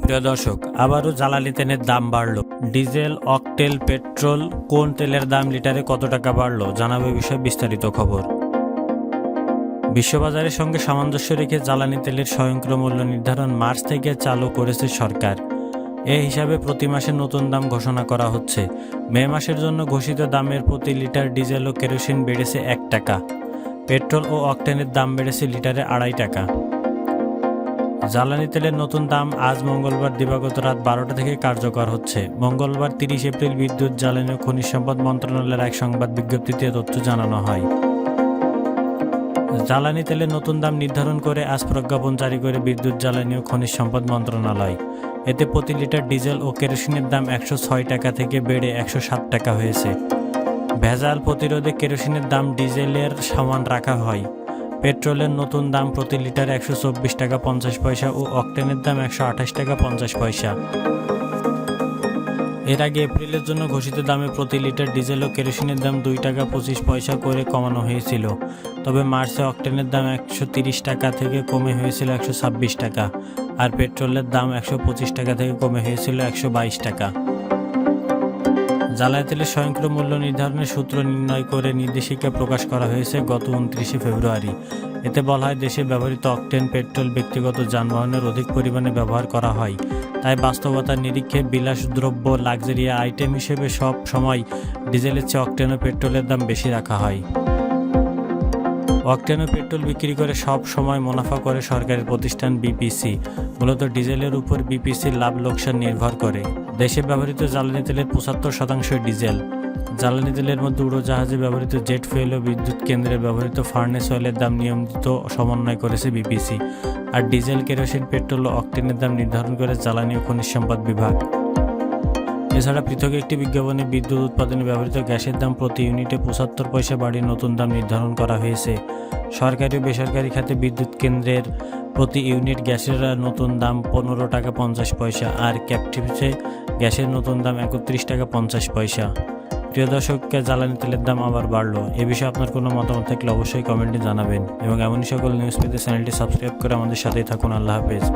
প্রিয় দর্শক, আবারও জ্বালানি তেলের দাম বাড়লো। ডিজেল, অকটেল, পেট্রোল কোন তেলের দাম লিটারে কত টাকা বাড়লো জানাবো এই বিষয়ে বিস্তারিত খবর। বিশ্ববাজারের সঙ্গে সামঞ্জস্য রেখে জ্বালানি তেলের স্বয়ংক্রিয় মূল্য নির্ধারণ মার্চ থেকে চালু করেছে সরকার। এ হিসাবে প্রতি মাসে নতুন দাম ঘোষণা করা হচ্ছে। মে মাসের জন্য ঘোষিত দামের প্রতি লিটার ডিজেল ও কেরোসিন বেড়েছে 1 টাকা। পেট্রোল ও অকটেনের দাম বেড়েছে লিটারে 2.5 টাকা। জ্বালানি তেলের নতুন দাম আজ মঙ্গলবার দিবাগত রাত 12টা থেকে কার্যকর হচ্ছে। মঙ্গলবার 30 এপ্রিল বিদ্যুৎ, জ্বালানি ও খনিজ সম্পদ মন্ত্রণালয়ের এক সংবাদ বিজ্ঞপ্তিতে তথ্য জানানো হয়। জ্বালানি তেলের নতুন দাম নির্ধারণ করে আজ প্রজ্ঞাপন জারি করে বিদ্যুৎ, জ্বালানি ও খনিজ সম্পদ মন্ত্রণালয়। এতে প্রতি লিটার ডিজেল ও কেরোসিনের দাম 106 টাকা থেকে বেড়ে 107 টাকা হয়েছে। ভেজাল প্রতিরোধে কেরোসিনের দাম ডিজেলের সমান রাখা হয়। পেট্রোলের নতুন দাম প্রতি লিটার 124 টাকা 50 পয়সা ও অকটেনের দাম 128 টাকা 50 পয়সা। এর আগে এপ্রিলের জন্য ঘোষিত দামে প্রতি লিটার ডিজেল ও কেরোসিনের দাম 2 টাকা 25 পয়সা করে কমানো হয়েছিল। তবে মার্চে অকটেনের দাম 130 টাকা থেকে কমে হয়েছিল 126 টাকা, আর পেট্রোলের দাম 125 টাকা থেকে কমে হয়েছিল 122 টাকা। জ্বালানি তেলের স্বয়ংক্রিয় মূল্য নির্ধারণের সূত্র নির্ণয় করে নির্দেশিকা প্রকাশ করা হয়েছে গত 29 ফেব্রুয়ারি। এতে বলা হয়, দেশে ব্যবহৃত অকটেন পেট্রোল ব্যক্তিগত যানবাহনের অধিক পরিমাণে ব্যবহার করা হয়। তাই বাস্তবতার নিরীক্ষে বিলাসদ্রব্য লাক্সারি আইটেম হিসেবে সব সময় ডিজেলের চেয়ে অকটেন ও পেট্রোলের দাম বেশি রাখা হয়। অকটেন ও পেট্রোল বিক্রি করে সব সময় মুনাফা করে সরকারি প্রতিষ্ঠান বিপিসি। মূলত ডিজেলের উপর বিপিসির লাভ লোকসান নির্ভর করে। দেশে ব্যবহৃত জ্বালানি তেলের 75% ডিজেল। জ্বালানি তেলের মধ্যে উড়োজাহাজে ব্যবহৃত জেট ফুয়েল ও বিদ্যুৎ কেন্দ্রে ব্যবহৃত ফার্নেস অয়েলের দাম নিয়মিত সমন্বয় করেছে বিপিসি। আর ডিজেল, কেরোসিন, পেট্রোল ও অকটেনের দাম নির্ধারণ করে জ্বালানি ও খনিজ সম্পদ বিভাগ। এছাড়া পৃথক একটি বিজ্ঞাপনে বিদ্যুৎ উৎপাদনে ব্যবহৃত গ্যাসের দাম প্রতি ইউনিটে 75 পয়সা বাড়িয়ে নতুন দাম নির্ধারণ করা হয়েছে। সরকারি ও বেসরকারি খাতে বিদ্যুৎ কেন্দ্রের প্রতি ইউনিট গ্যাসের নতুন দাম 15 টাকা 50 পয়সা, আর ক্যাপটিভে গ্যাসের নতুন দাম 31 টাকা 50 পয়সা। প্রিয় দর্শক, জ্বালানি তেলের দাম আবার বাড়লো। এ বিষয়ে আপনার কোনো মতামত থাকলে অবশ্যই কমেন্টে জানাবেন এবং এমনই সকল নিউজ পেতে চ্যানেলটি সাবস্ক্রাইব করে আমাদের সাথেই থাকুন। আল্লাহ হাফেজ।